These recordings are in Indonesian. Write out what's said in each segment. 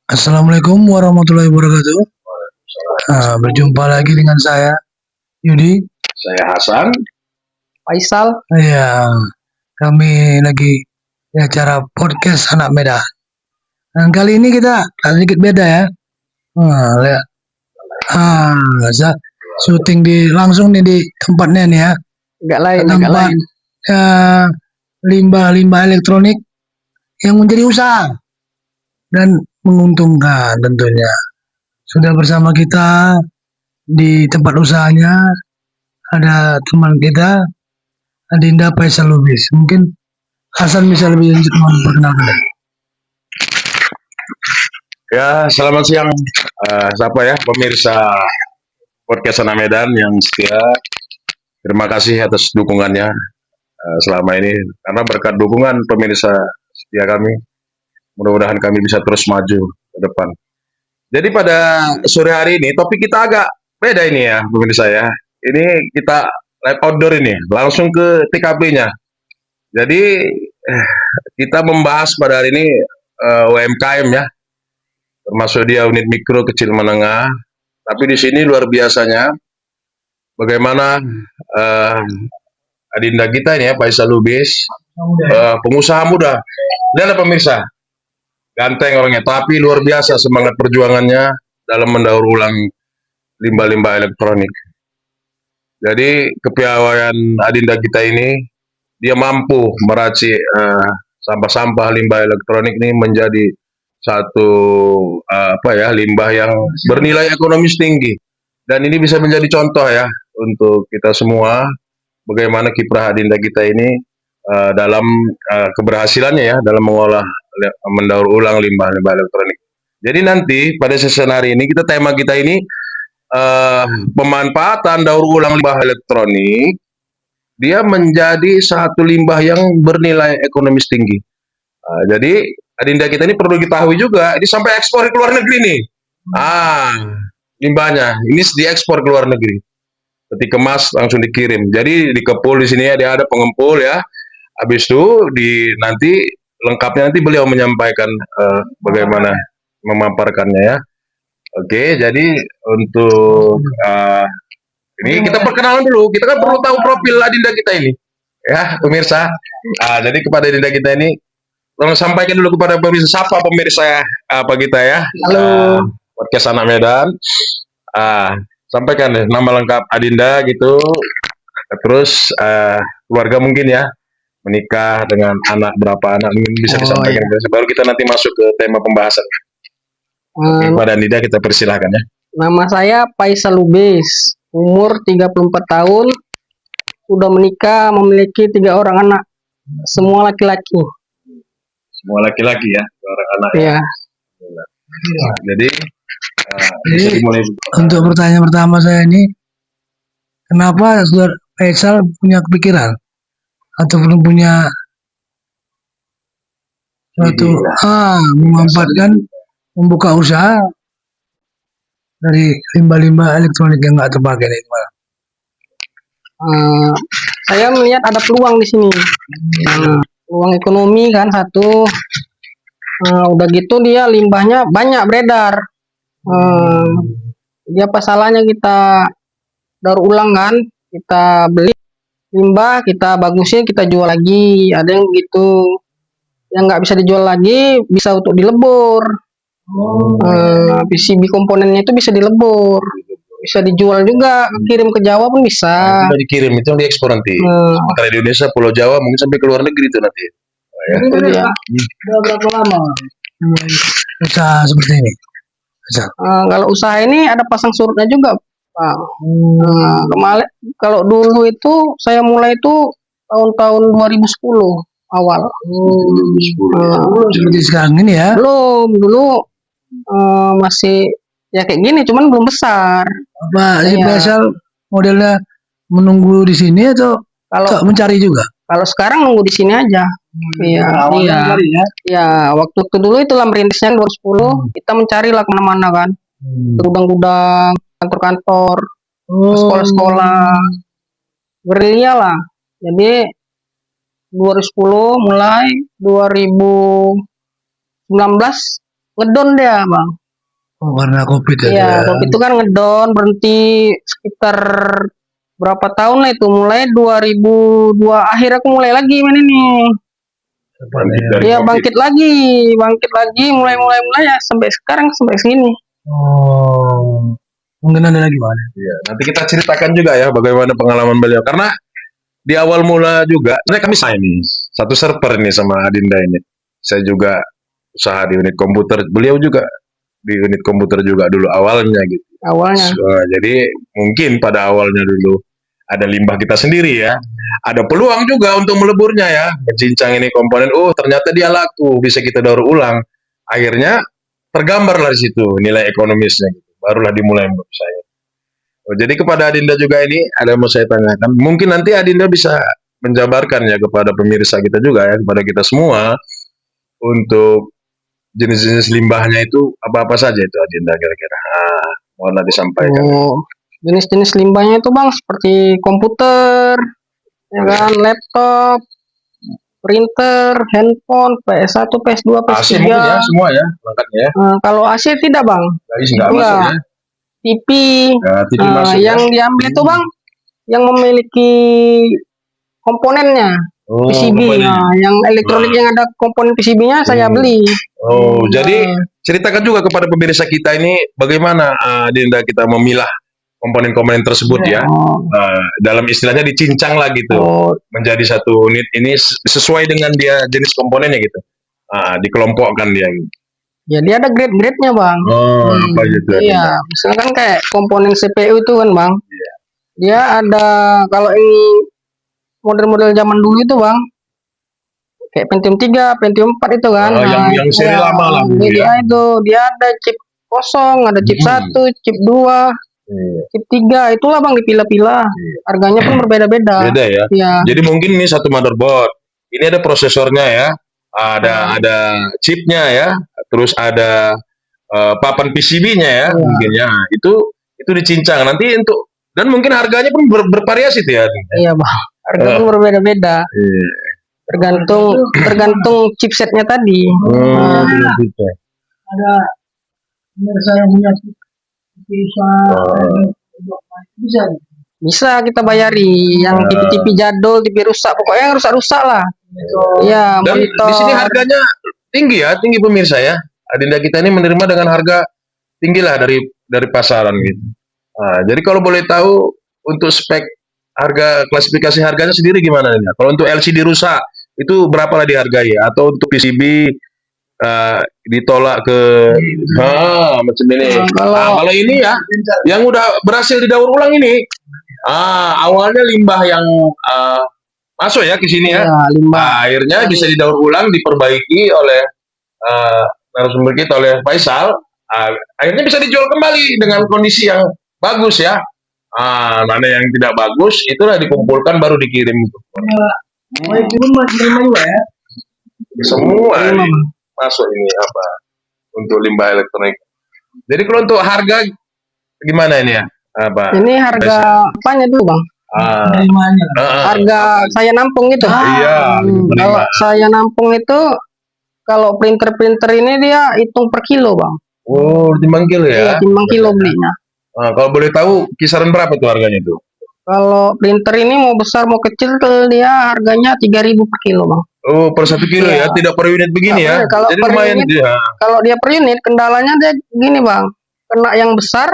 Assalamualaikum warahmatullahi wabarakatuh. Berjumpa lagi dengan saya Yudi. Saya Hasan. Faisal. Ya, kami lagi di acara podcast anak Medan. Dan kali ini kita sedikit beda ya. Lihat. Syuting langsung nih di tempatnya nih ya. Agak lain. Limbah-limbah elektronik yang menjadi usaha dan menguntungkan tentunya. Sudah bersama kita di tempat usahanya ada teman kita Adinda Faisal Lubis. Mungkin Hasan bisa lebih lanjut memperkenalkan. Ya, selamat siang pemirsa podcast Anak Medan yang setia. Terima kasih atas dukungannya selama ini, karena berkat dukungan pemirsa setia kami, mudah-mudahan kami bisa terus maju ke depan. Jadi pada sore hari ini topik kita agak beda ini ya pemirsa ya. Ini kita live outdoor ini, langsung ke TKP-nya. Jadi kita membahas pada hari ini UMKM ya, termasuk dia unit mikro kecil menengah. Tapi di sini luar biasanya bagaimana Adinda kita ini ya, Faisal Lubis, pengusaha muda. Lihat pemirsa, ganteng orangnya, tapi luar biasa semangat perjuangannya dalam mendaur ulang limbah-limbah elektronik. Jadi kepiawaian Adinda kita ini, dia mampu meracik sampah-sampah limbah elektronik ini menjadi satu limbah yang bernilai ekonomis tinggi. Dan ini bisa menjadi contoh ya untuk kita semua, bagaimana kiprah Adinda kita ini dalam keberhasilannya ya dalam mendaur ulang limbah-limbah elektronik. Jadi nanti pada sesi hari ini tema kita ini pemanfaatan daur ulang limbah elektronik, dia menjadi satu limbah yang bernilai ekonomis tinggi. Jadi Adinda kita ini perlu diketahui juga, ini sampai ekspor ke luar negeri nih. Limbahnya ini diekspor ke luar negeri. Peti kemas langsung dikirim. Jadi dikepul di sini ya, dia ada pengempul ya. Habis itu nanti lengkapnya nanti beliau menyampaikan bagaimana memaparkannya ya. Oke, jadi untuk ini kita perkenalan dulu. Kita kan perlu tahu profil Adinda kita ini, ya pemirsa. Jadi kepada Adinda kita ini, tolong sampaikan dulu kepada pemirsa, siapa pemirsa apa kita ya? Halo. Podcast Anak Medan. Sampaikan deh nama lengkap Adinda gitu. Terus keluarga mungkin ya, menikah dengan anak berapa anak, mungkin bisa disampaikan. Iya. Baru kita nanti masuk ke tema pembahasan. Kepada Adinda kita persilahkan ya. Nama saya Faisal Lubis, umur 34 tahun, sudah menikah, memiliki 3 orang anak, semua laki-laki. Semua laki-laki ya, 2 orang anak ya. Jadi untuk pertanyaan pertama saya ini, kenapa Saudara Faisal punya kepikiran atau belum punya suatu memanfaatkan membuka usaha dari limbah-limbah elektronik yang nggak terpakai ini? Saya melihat ada peluang di sini, peluang ekonomi kan satu. Udah gitu dia limbahnya banyak beredar. Dia apa salahnya kita daur ulang kan? Kita beli limbah, kita bagusin, kita jual lagi. Ada yang gitu, yang nggak bisa dijual lagi bisa untuk dilebur. PCB komponennya itu bisa dilebur, bisa dijual juga, kirim ke Jawa pun bisa. Bisa dikirim, itu yang diekspor nanti. Sementara di Indonesia, Pulau Jawa mungkin sampai ke luar negeri itu nanti. Itu dia. Sudah berapa lama usaha seperti ini? Kalau usaha ini ada pasang surutnya juga, Pak. Kemarin kalau dulu itu saya mulai itu tahun 2010 awal. Seperti sekarang ini ya? Belum, dulu masih ya kayak gini, cuman belum besar. Apa Faisal modelnya menunggu di sini atau kalau mencari juga? Kalau sekarang nunggu di sini aja. Iya. Waktu itu dulu itulah merintisnya 2010, kita mencarilah kemana-mana kan, gudang-gudang, kantor-kantor, sekolah-sekolah, gerilya lah. Jadi 2010 mulai 2019 ngedon dia bang. Oh, karena COVID ya. Iya, COVID itu kan ngedon, berhenti sekitar berapa tahun lah itu, mulai 2002 akhir aku mulai lagi main ini. Bangkit dari Iya, COVID. bangkit lagi, mulai ya sampai sekarang sampai sini. Oh, mungkin ada lagi Bang. Iya, nanti kita ceritakan juga ya bagaimana pengalaman beliau. Karena di awal mula juga, sebenarnya kami saya ini satu server ini sama Adinda ini. Saya juga usaha di unit komputer, beliau juga di unit komputer juga dulu awalnya gitu. Awalnya. Jadi mungkin pada awalnya dulu ada limbah kita sendiri ya. Ada peluang juga untuk meleburnya ya. Mencincang ini komponen, oh ternyata dia laku, bisa kita daur ulang. Akhirnya tergambarlah di situ nilai ekonomisnya gitu. Barulah dimulai menurut saya. Oh, jadi kepada Adinda juga ini ada yang mau saya tanyakan. Mungkin nanti Adinda bisa menjabarkan ya kepada pemirsa kita juga ya, kepada kita semua untuk jenis-jenis limbahnya itu apa-apa saja itu Adinda kira-kira. Mohonlah disampaikan. Oh, jenis-jenis limbahnya itu bang seperti komputer, ya kan, laptop, printer, handphone, PS1, PS2, AC PS3. mungkin ya semua ya lengkapnya ya. Kalau AC tidak bang, Guys nggak Enggak. masuk ya. TV. Ya, TV masuk Yang ya. diambil itu bang, yang memiliki komponennya. Oh, PCB, komponen. yang elektronik yang ada komponen PCB-nya saya beli. Oh, jadi ceritakan juga kepada pemirsa kita ini bagaimana Dinda kita memilah komponen-komponen tersebut ya. Oh, Dalam istilahnya dicincang lah gitu. oh, Menjadi satu unit ini sesuai dengan dia jenis komponennya gitu. Dikelompokkan dia gitu. ya dia ada grade-grade-nya bang. Oh, apa gitu ya. Iya, misalkan kayak komponen CPU itu kan bang. Iya. Dia ada, kalau ini model-model zaman dulu itu bang, kayak Pentium 3, Pentium 4 itu kan. Oh, yang seri lama lah dulu ya. Dia itu, dia ada chip kosong, ada chip 1, chip 2, Iya. chip 3, itulah bang dipilah-pilah. Harganya pun berbeda-beda. Beda ya. Iya. Jadi mungkin ini satu motherboard. Ini ada prosesornya ya. Ada chipnya ya. Terus ada papan PCB-nya ya. Mungkin ya. Itu dicincang nanti untuk, dan mungkin harganya pun bervariasi tuh ya. Iya bang. Harga pun berbeda-beda. Iya. Tergantung chipsetnya tadi. Ada pemirsa yang punya bisa. Bisa kita bayari yang TV-TV jadul, TV rusak, pokoknya yang rusak-rusak lah. Iya, Dan monitor. di sini harganya tinggi ya, tinggi pemirsa ya. Adinda kita ini menerima dengan harga tinggi lah dari pasaran gitu. Jadi kalau boleh tahu untuk spek harga, klasifikasi harganya sendiri gimana nih? Kalau untuk LCD rusak itu berapa lah dihargai? Atau untuk PCB ditolak ke macam ini. Kalau ini ya, yang udah berhasil didaur ulang ini, awalnya limbah yang masuk ya ke sini ya. Akhirnya bisa didaur ulang, diperbaiki oleh narasumber kita, oleh Faisal. Akhirnya bisa dijual kembali dengan kondisi yang bagus ya. Mana yang tidak bagus itulah dikumpulkan baru dikirim. Semua ini masuk ini apa untuk limbah elektronik. Jadi kalau untuk harga gimana ini ya? Ini harga apanya dulu bang? Harga saya nampung itu. Iya. Kalau saya nampung itu, kalau printer ini dia hitung per kilo bang. Oh, timbang kilo ya? Iya, timbang kilo belinya. Kalau boleh tahu kisaran berapa tuh harganya tuh? Kalau printer ini mau besar mau kecil tuh dia harganya 3.000 per kilo bang. Oh, per 1 kilo ya, tidak per unit begini ya? Kalau Jadi per lumayan unit, ya. kalau dia per unit kendalanya dia gini bang, kena yang besar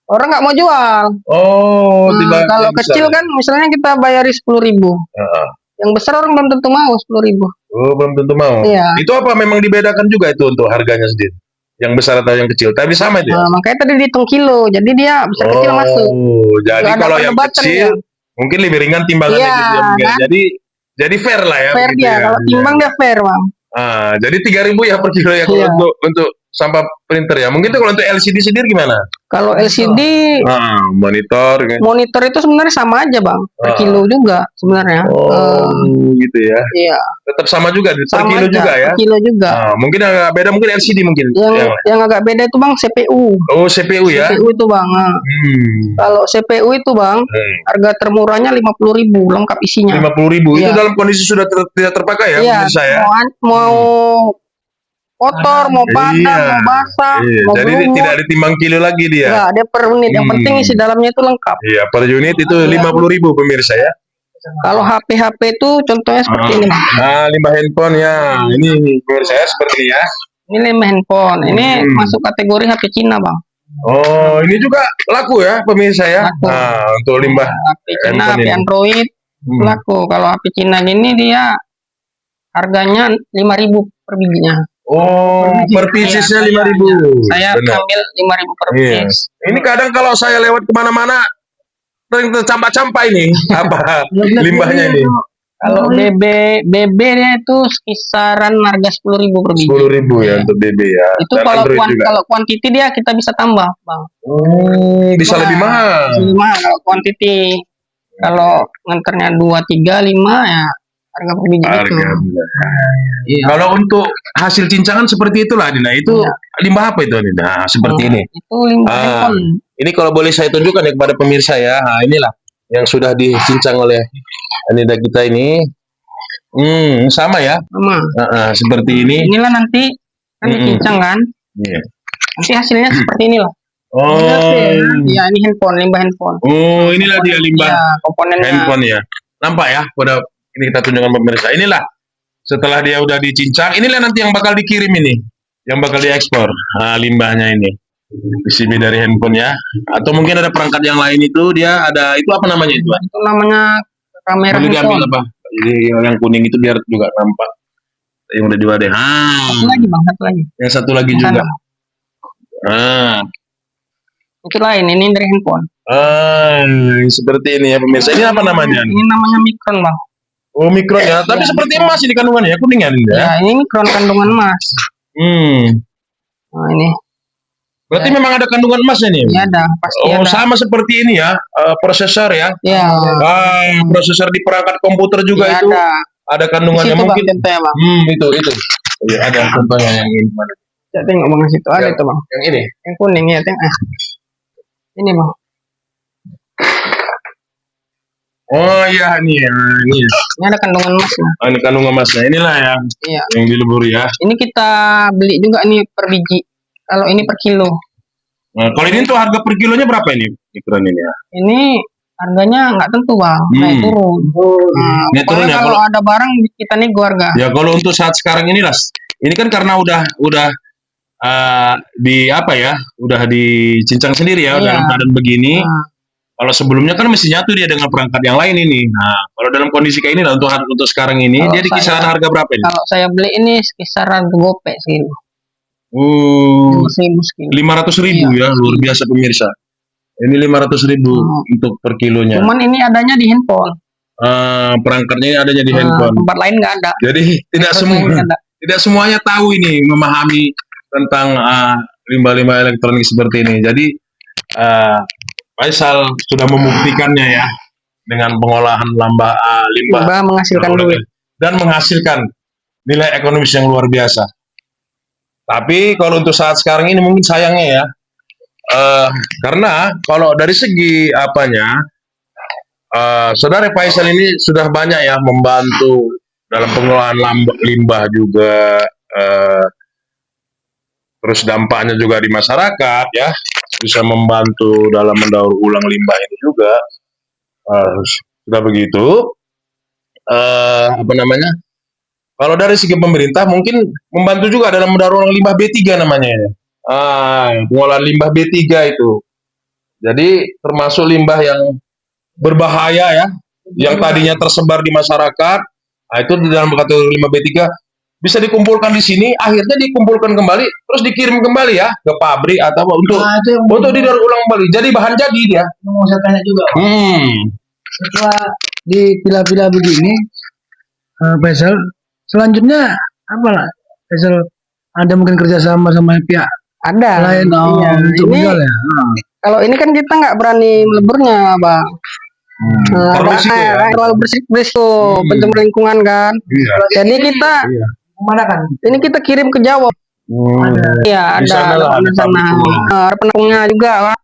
orang nggak mau jual. Oh, kalau kecil kan misalnya kita bayari 10.000. Yang besar orang belum tentu mau 10.000. Oh, belum tentu mau. Iya. Itu apa memang dibedakan juga itu untuk harganya sendiri? Yang besar atau yang kecil? Tapi sama itu ya? Makanya tadi dihitung kilo, jadi dia besar kecil masuk. Jadi kalau yang kecil mungkin lebih ringan timbangannya gitu ya. Kan? Jadi fair lah ya. Fair dia, kalau timbang dia fair bang. Jadi 3.000 ya per kilo ya kalau untuk sampah printer ya. Mungkin itu kalau untuk LCD sendiri gimana? Kalau LCD monitor itu sebenarnya sama aja bang, per kilo juga sebenarnya. Gitu ya. Iya. Tetap sama juga per sama kilo aja, juga ya. Per kilo juga. Mungkin agak beda mungkin LCD mungkin. Yang agak beda itu bang CPU. Oh, CPU ya. CPU itu bang. Kalau CPU itu bang, harga termurahnya 50.000 lengkap isinya. 50.000 itu dalam kondisi sudah tidak terpakai ya, iya, menurut saya. Mau kotor, mau padat, Iya. mau basah, Iya, mau jadi berlumut. tidak ditimbang kilo lagi dia. Enggak, dia per unit. Yang penting isi dalamnya itu lengkap. Iya, per unit itu 50.000 pemirsa ya. Kalau HP itu contohnya seperti ini, Bang. Nah, limbah handphone ya. Ini pemirsa ya seperti ini ya. Ini limbah handphone. Ini masuk kategori HP Cina, Bang. Oh, ini juga laku ya pemirsa ya. Laku. Nah, untuk limbah HP Cina, handphone HP ini. Android laku. Kalau HP Cina gini dia harganya 5.000 per bijinya. Oh, per piecesnya 5.000. Saya Benar. ambil 5.000 per Iya. piece. Ini kadang kalau saya lewat kemana-mana, sering tercampak-campak ini apa limbahnya ini. Kalau BB dia itu kisaran harga 10.000 per biji. 10.000 ya untuk BB ya. Itu Dan kalau Android juga. kalau kuantiti dia kita bisa tambah, Bang. Bisa lebih mahal. Lebih mahal kalau kuantiti. Kalau nganternya 2, 3, 5 ya harga per biji itu. Harga. Iya. Kalau untuk hasil cincangan seperti itulah Dina. Itu limbah apa itu Dina? Nah, seperti ini. Itu limbah handphone. Ini kalau boleh saya tunjukkan ya kepada pemirsa ya. Nah, inilah yang sudah dicincang oleh Anida kita ini. Sama ya. Sama. Seperti ini. Inilah nanti kan dicincang kan. Iya. Nanti hasilnya seperti inilah. Oh. Ya ini handphone, limbah handphone. Oh, inilah dia limbah Ya, komponennya. handphone ya. Nampak ya pada ini kita tunjukkan pemirsa. Inilah setelah dia udah dicincang, inilah nanti yang bakal dikirim ini, yang bakal diekspor. Nah, limbahnya ini. PCB dari handphone ya. Atau mungkin ada perangkat yang lain itu dia ada itu apa namanya itu? Itu namanya kamera Boleh diambil handphone. apa? Ini yang kuning itu biar juga nampak. Yang udah jual deh. Satu lagi, Bang, satu lagi. Yang satu lagi Di juga. sana. Itu lain, ini dari handphone. Seperti ini ya pemirsa. Ini apa namanya? Ini namanya mikron, Bang. Oh, mikron ya. Tapi seperti emas ini kandungannya ya, kuningan ini ya. Ya, ini mikron kandungan emas. Nah, ini. Berarti memang ada kandungan emasnya nih. Ya ada, pasti ada. Sama seperti ini ya, prosesor ya. Ya. Prosesor di perangkat komputer juga Ya, itu ada. ada kandungannya Di situ, mungkin. Bang, contohnya, Bang. Itu. Iya, ada contohnya yang ini. Saya tengok, Bang, situ ada itu, Bang. Yang ini. Yang kuning ya, tengok. Ini, Bang. Oh iya ini. Ini ada kandungan emasnya. Ini kandungan emasnya. Inilah ya. Iya. Yang dilebur ya. Ini kita beli juga nih per biji. Kalau ini per kilo. Nah, kalau ini tuh harga per kilonya berapa ini? Mikron ini ya. Ini harganya nggak tentu, Bang. Naik turun. Naik turun ya, kalau ada barang kita nego harga. Ya kalau untuk saat sekarang ini Las, ini kan karena udah di apa ya? Udah dicincang sendiri ya dalam keadaan begini. Kalau sebelumnya kan mesti nyatu dia dengan perangkat yang lain ini. Nah, kalau dalam kondisi kayak ini lah untuk sekarang ini Kalau dia di kisaran harga berapa ini? Kalau saya beli ini kisaran gopek sekilo. 500.000 Iya. ya, luar biasa pemirsa. Ini 500.000 untuk per kilonya. Cuman ini adanya di handphone. Perangkatnya adanya di handphone. Tempat lain nggak ada. Jadi tidak semuanya tahu ini memahami tentang limbah-limbah elektronik seperti ini. Jadi Faisal sudah membuktikannya ya dengan pengolahan limbah menghasilkan duit dan menghasilkan nilai ekonomis yang luar biasa. Tapi kalau untuk saat sekarang ini mungkin sayangnya ya, karena kalau dari segi saudara Faisal ini sudah banyak ya membantu dalam pengolahan limbah juga, terus dampaknya juga di masyarakat ya, bisa membantu dalam mendaur ulang limbah ini juga. Sudah begitu, kalau dari segi pemerintah mungkin membantu juga dalam mendaur ulang limbah B3 namanya ya. Pengolahan limbah B3 itu. Jadi termasuk limbah yang berbahaya ya, yang tadinya tersebar di masyarakat, itu di dalam kategori limbah B3 bisa dikumpulkan di sini, akhirnya dikumpulkan kembali, terus dikirim kembali ya ke pabrik atau untuk didaur ulang kembali. Jadi bahan jadi dia. Mau saya tanya juga, Pak. Setelah dipilah-pilah begini, Faisal, selanjutnya apa lah? Faisal, ada mungkin kerjasama sama pihak ada lain untuk ini, menjual ya? Kalau ini kan kita nggak berani meleburnya, Bang. Terlalu berisiko pencemaran lingkungan kan. Jadi kita Mana kan? ini kita kirim ke Jawa. Iya, ada di sana. Ada penampungnya juga, Pak.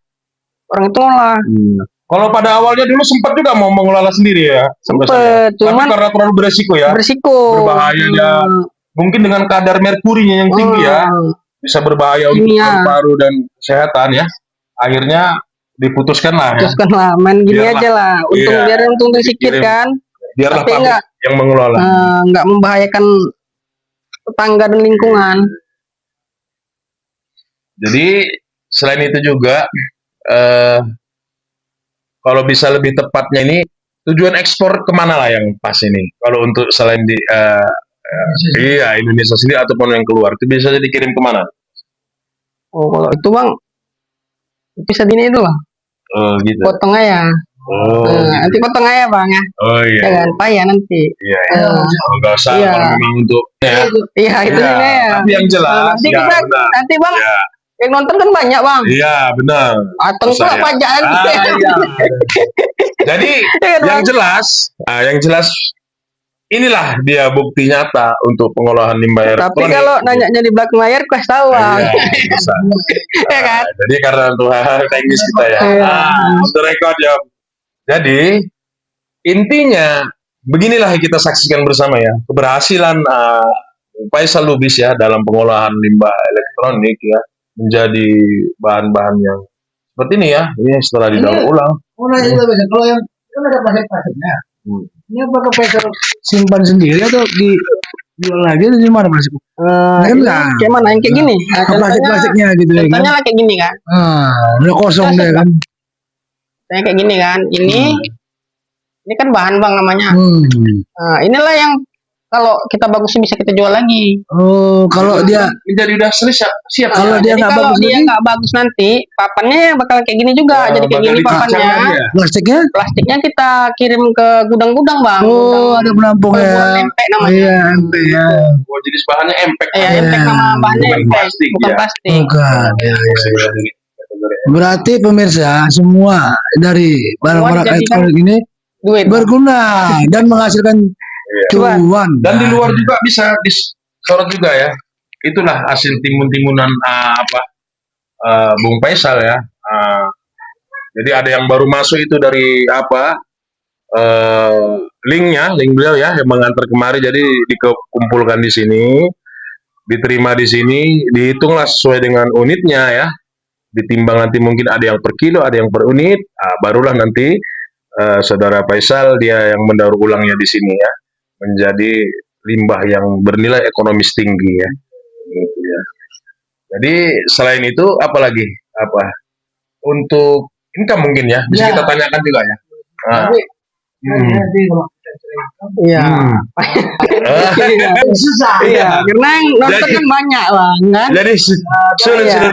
Orang itu lah. Kalau pada awalnya dulu sempat juga mau mengelola sendiri ya. Sempet, cuman tapi karena terlalu beresiko ya. berisiko. Berbahaya dia mungkin dengan kadar merkurinya yang tinggi ya, bisa berbahaya untuk Kimia. paru-paru dan kesehatan ya. Akhirnya diputuskan lah ya. Teruskan lah, main gini Biarlah. aja lah. Untung Iya. biar untung sedikit Dikirim. kan. Biarlah Tapi pabrik yang mengelola. nggak membahayakan tetangga dan lingkungan. Jadi selain itu juga kalau bisa lebih tepatnya ini tujuan ekspor kemana lah yang pas ini? Kalau untuk selain di iya Indonesia sendiri ataupun yang keluar itu bisa dikirim kemana? Oh, kalau itu bang, bisa gini itu bang, Oh gitu. potong aja. Oh, Nanti potong aja bang ya. oh iya. Jangan payah nanti. Iya, iya. Oh, nggak usah Iya. kalau memang untuk ya. Iya itu Iya, juga ya. tapi yang jelas Nanti ya kita, benar. nanti bang, Ya. yang nonton kan banyak bang. Iya, benar. Atau Usah, pula ya. pajak nanti. Iya. Jadi Iya, yang Bang. jelas inilah dia bukti nyata untuk pengolahan limbah Tapi elektronik. kalau nanya di belakang layar, kasih tahu bang. Iya, bisa. Ya kan? Jadi karena untuk hal teknis kita ya. Iya. Untuk record ya. Jadi intinya beginilah yang kita saksikan bersama ya keberhasilan Faisal Lubis ya dalam pengolahan limbah elektronik ya menjadi bahan-bahan yang seperti ini ya. Ini setelah didaur ulang. Mau nanya juga Faisal, kalau yang kan ada plastik-plastiknya. Hmm. Ini apakah Faisal simpan sendiri atau dijual lagi atau di mana plastik? Kan Ini enggak. kayak mana? Yang kayak gini. Nah, Plastik-plastiknya gitu ya kan. contohnya lah kayak gini kan. Udah kosong deh kan. Kayak gini kan. Ini kan bahan bang namanya. Nah, inilah yang kalau kita bagusin bisa kita jual lagi. Oh, kalau dia Jadi udah siap. Kalau dia Jadi nggak kalau bagus dia lagi? nggak bagus nanti, papannya bakal kayak gini juga. Jadi kayak gini papannya. plastiknya, Plastiknya kita kirim ke gudang-gudang bang. oh ada Pelabuhan penampungnya. empek namanya. Iya, MP ya. Oh, jadi bahannya empek. Ya, empek nama bahannya Bukan empek, plastik, bukan ya. plastik. Bukan. Ya, ya. Berarti pemirsa semua dari barang-barang dijadikan elektronik ini Duit. berguna dan menghasilkan cuan. Dan di luar juga bisa disorot juga ya. Itulah hasil timun-timunan Bung Faisal ya. Jadi ada yang baru masuk itu dari link beliau ya yang mengantar kemari. Jadi dikumpulkan di sini, diterima di sini, dihitunglah sesuai dengan unitnya ya. Ditimbang nanti mungkin ada yang per kilo, ada yang per unit. Barulah nanti saudara Faisal dia yang mendaur ulangnya di sini ya. Menjadi limbah yang bernilai ekonomis tinggi ya. Gitu ya. Jadi selain itu apalagi untuk income mungkin ya bisa kita tanyakan juga ya. Iya. Susah. Iya. Karena yang nonton kan banyak bang. Kan? Jadi sulit Iya,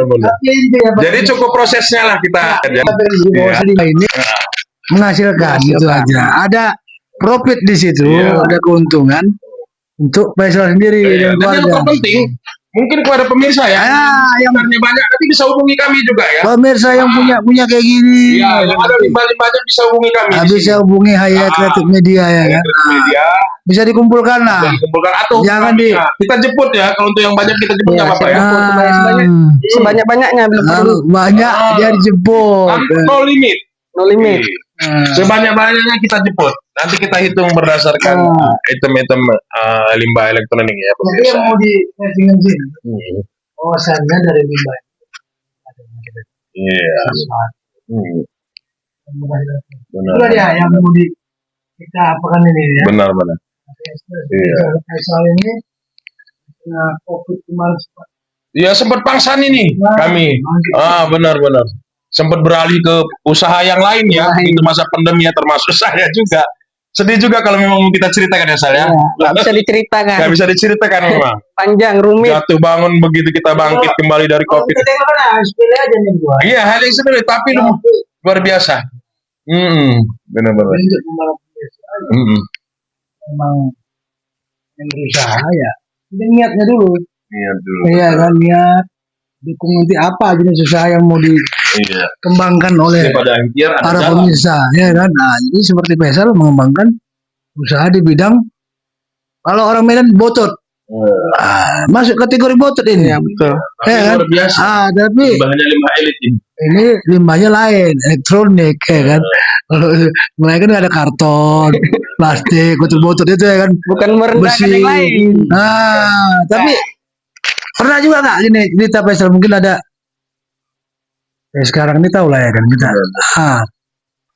benar. Jadi Jadi cukup prosesnya lah kita. ini menghasilkan gitu aja. Ada profit di situ, ada keuntungan untuk Faisal sendiri dan Dan yang keluarga. terpenting mungkin kepada pemirsa ya. Yang banyak nanti bisa hubungi kami juga ya. pemirsa yang punya kayak gini, Iya, yang ada limbah-limbahnya bisa hubungi kami. di bisa sini. hubungi Hayat Kreatif Media ya kan. Media Bisa dikumpulkan lah. bisa dikumpulkan atau Jangan kita jemput ya. Kalau untuk yang banyak kita jemput nggak apa-apa ya. Sebanyak-banyaknya belum perlu. Banyak dia dijemput. No limit. No limit. Sebanyak-banyaknya kita jemput. Nanti kita hitung berdasarkan item-item limbah elektronik ya. Jadi yang mau di-matchingin sini, wawasannya dari limbah. Iya. Itu dia yang mau kita apakan ini ya. Benar. Iya. Faisal ini COVID kemarin Ya sempat pangsan ini kami. Benar. Sempat beralih ke usaha yang lain ya. Itu masa pandemi ya termasuk saya juga. Sedih juga kalau memang kita ceritakan ya saya. Nggak bisa diceritakan. Nggak bisa diceritakan memang. Panjang, rumit. Jatuh bangun begitu kita bangkit kembali dari COVID. kita tengok kan sepele aja nih gua. Iya hal yang sebenarnya tapi luar biasa. Benar. Untuk membangun pemirsa, memang yang berusaha ya. Itu niatnya dulu. Iya kan niat. Dukung nanti apa jenis usaha yang mau dikembangkan oleh Pada akhir ada para jalan. pemirsa ya kan. Nah, jadi seperti Faisal mengembangkan usaha di bidang kalau orang Medan botot. Masuk kategori botot ini. Ya betul. Tapi Ya kan? luar biasa. Tapi Limbahnya limbah elit ini. ini limbahnya lain, elektronik ya kan. Kalau nelayan kan ada karton, plastik, botol-botol itu ya kan Bukan merendahkan besi. yang lain. Tapi pernah juga nggak gini cerita Faisal mungkin ada sekarang ini tahu lah ya kan kita.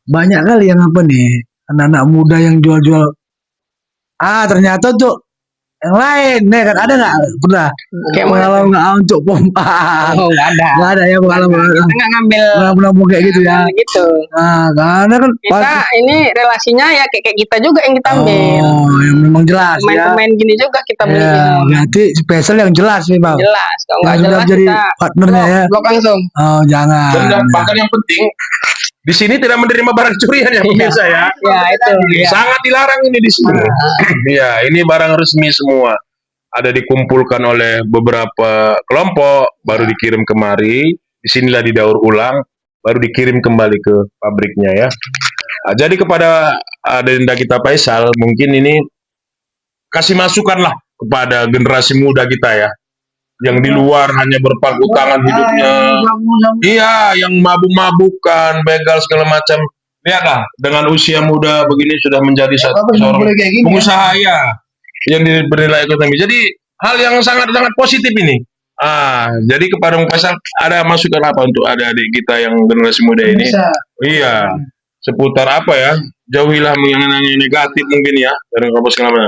Banyak kali yang apa nih anak-anak muda yang jual-jual. Ternyata tuh yang lain, nih kan ada nggak pernah Kayak mana? pengalaman nggak untuk pompa? Oh, nggak ada. Nggak ada ya pengalaman. Kita nggak ngambil Nggak pernah mau kayak gitu ya. gitu. Karena kan Kita ini relasinya ya kayak kita juga yang kita ambil. yang memang jelas ya. Pemain-pemain gini juga kita beli. Ya, berarti spesial yang jelas nih bang. Jelas. Kalau nggak Yang sudah jelas jadi kita partnernya ya. blok langsung. Oh jangan. Dan bahkan yang penting di sini tidak menerima barang curian ya pemirsa ya. Ya itu. Ya. Sangat dilarang ini di sini. Iya, ini barang resmi semua. Ada dikumpulkan oleh beberapa kelompok, baru dikirim kemari. Disinilah didaur ulang, baru dikirim kembali ke pabriknya ya. Jadi kepada adenda kita Faisal, mungkin ini kasih masukan lah kepada generasi muda kita ya, yang di luar hanya berpangku tangan hidupnya. Iya, yang mabuk-mabukan, begal segala macam. Lihatlah, dengan usia muda begini sudah menjadi seorang pengusaha ya, yang bernilai ekonomi. Jadi hal yang sangat-sangat positif ini. Jadi kepada Faisal ada masukan apa untuk adik-adik kita yang generasi muda ini? Iya, seputar apa ya? Jauhilah yang negatif mungkin ya dari kampus selama.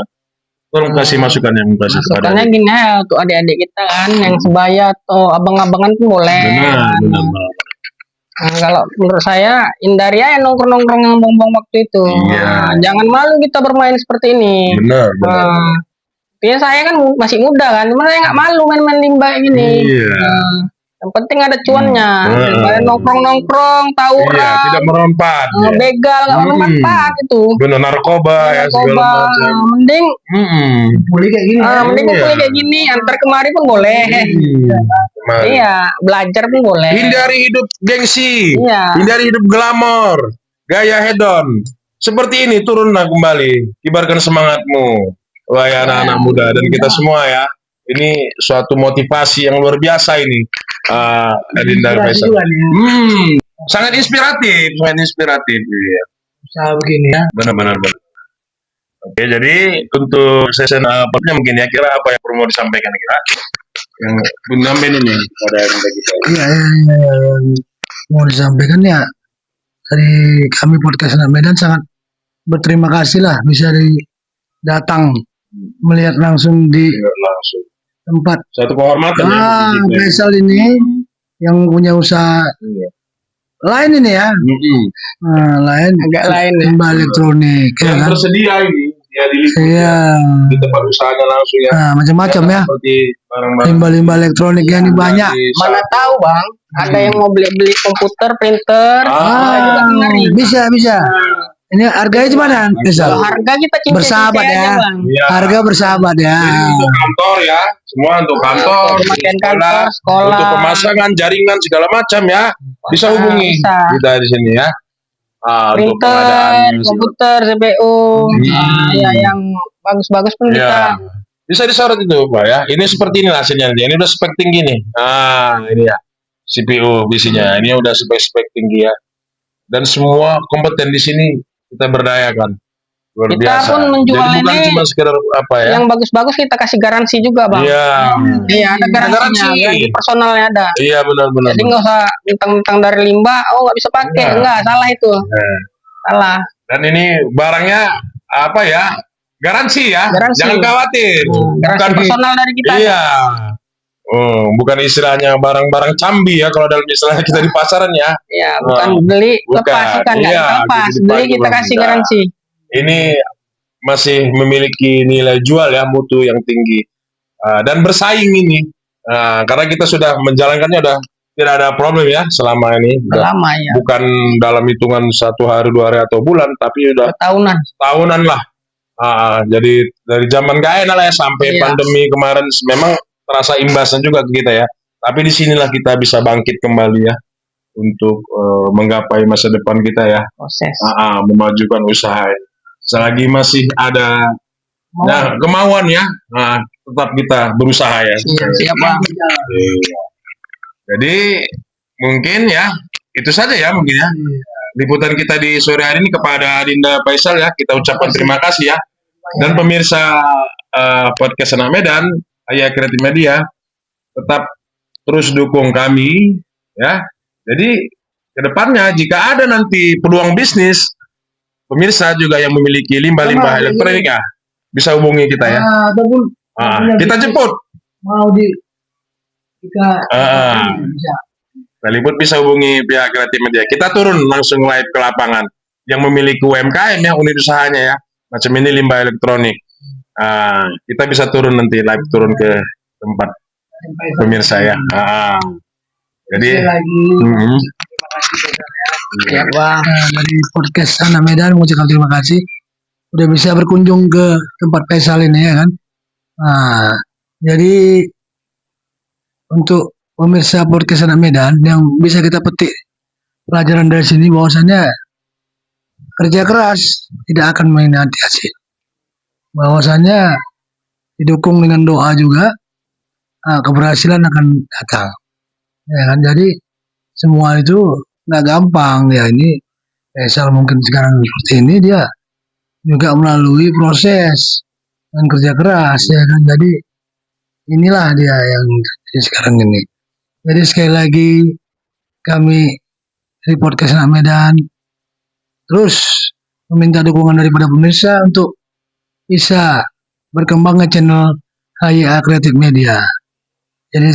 Tolong kasih masukan yang Faisal kepada. Masukannya gini ya untuk adik-adik kita kan yang sebaya atau abang-abangan pun boleh. Benar. Kalau menurut saya hindari aja nongkrong-nongkrong yang bongbong waktu itu. Iya. Jangan malu kita bermain seperti ini. Benar. Ya saya kan masih muda kan, cuma saya nggak malu main-main limbah ini. Iya. Yang penting ada cuannya. Nongkrong-nongkrong, Iya, tawuran, tidak merompat. begal, nggak bermanfaat itu. Benar, narkoba ya segala macam. Mending Boleh kayak gini. mending kumpulnya kayak gini, antar kemari pun boleh. Iya, belajar pun boleh. Hindari hidup gengsi, Iya. hindari hidup glamor, gaya hedon. Seperti ini turunlah kembali, kibarkan semangatmu, wahai anak-anak muda dan kita semua ya. Ini suatu motivasi yang luar biasa ini, Adinda Faisal. Sangat inspiratif, Iya. Usaha begini ya. Benar. Oke, jadi untuk sesi apanya mungkin ya kira apa yang perlu disampaikan kira yang fundament ini pada Adinda kita. Iya. Mau disampaikan ya dari kami podcast Anak Medan sangat berterima kasih lah bisa datang melihat langsung di Langsung tempat. satu penghormatan ya. Faisal ini yang punya usaha lain ini ya. Lain Agak lain ya. limbah elektronik ya Yang kan. tersedia ini ya di Iya. di tempat usahanya langsung ya. Macam-macam ya. Seperti barang-barang Limbah-limbah elektronik yang ini banyak. Mana tahu bang, ada yang mau beli komputer, printer, juga kemari. Bisa. Ini harganya gimana? Faisal? Kalau harga kita cincin Bersahabat aja, ya. bang. Iya. Harga bersahabat ya. Jadi untuk kantor ya, semua untuk kantor, Pemakaian kantor, sekolah. untuk pemasangan jaringan segala macam ya, bisa hubungi bisa. kita di sini ya. Untuk Printer, pengadaan komputer, CPU, ya yang bagus-bagus pun ya. kita. Bisa disorot itu Pak ya. Ini seperti ini hasilnya. Ini udah spek tinggi nih. Ini ya. CPU visinya. Ini udah spek tinggi ya. Dan semua kompeten di sini kita berdayakan. Luar Kita biasa. pun menjual Jadi bukan ini cuma sekedar apa ya. Yang bagus-bagus kita kasih garansi juga bang. Iya. Iya ada garansinya, Garansi. garansi personalnya ada. Iya benar-benar. Jadi nggak usah mentang-mentang dari limbah, nggak bisa pakai, enggak salah itu, salah. Dan ini barangnya apa ya? Garansi ya. Garansi. Jangan khawatir. Garansi personal dari kita. Iya. Bukan istilahnya barang-barang cambi ya kalau dalam istilahnya kita di pasaran ya. Iya, bukan beli bukan. lepas kan, nggak Iya, lepas, gitu beli dipakai, kita Bang. kasih Enggak. garansi. Ini masih memiliki nilai jual ya, mutu yang tinggi dan bersaing ini karena kita sudah menjalankannya udah tidak ada problem ya selama ini. Lama ya. Bukan dalam hitungan 1 hari 2 hari atau bulan, tapi udah Tahunan. tahunan lah. Jadi dari zaman gak enak lah ya sampai Iya. pandemi kemarin memang terasa imbasnya juga ke kita ya. Tapi disinilah kita bisa bangkit kembali ya untuk menggapai masa depan kita ya. Proses. Memajukan usaha. Selagi masih ada kemauan ya, tetap kita berusaha ya. Iya, siap bang. Jadi mungkin ya itu saja ya mungkin ya. liputan kita di sore hari ini kepada Adinda Faisal ya. Kita ucapkan terima kasih ya. Dan pemirsa podcast Anak Medan, Ayah Kreatif Media, tetap terus dukung kami ya. Jadi kedepannya jika ada nanti peluang bisnis, pemirsa juga yang memiliki limbah-limbah elektronik ya, bisa hubungi kita ya. Ataupun Kita jemput. mau kita bisa. Sekalipun bisa hubungi pihak Kreatif Media. Kita turun langsung live ke lapangan. Yang memiliki UMKM ya, unit usahanya ya, macam ini limbah elektronik. Kita bisa turun nanti live turun ke tempat pemirsa ya. Jadi lagi terima kasih Ya, Bang. dari podcast Anak Medan mengucapkan terima kasih udah bisa berkunjung ke tempat Faisal ini ya kan. Jadi untuk pemirsa podcast Anak Medan yang bisa kita petik pelajaran dari sini bahwasannya kerja keras tidak akan mengkhianati hasil. Bahwasannya didukung dengan doa juga keberhasilan akan datang. Ya kan, jadi semua itu nggak gampang ya. Ini Faisal mungkin sekarang seperti ini, dia juga melalui proses dan kerja keras ya kan. Jadi inilah dia yang sekarang ini. Jadi sekali lagi kami dari podcast Anak Medan terus meminta dukungan daripada pemirsa untuk bisa berkembang ke channel HYA Kreatif Media. Jadi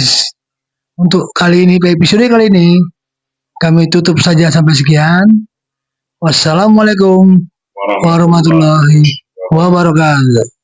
untuk kali ini, episode kali ini kami tutup saja sampai sekian. Wassalamualaikum warahmatullahi wabarakatuh.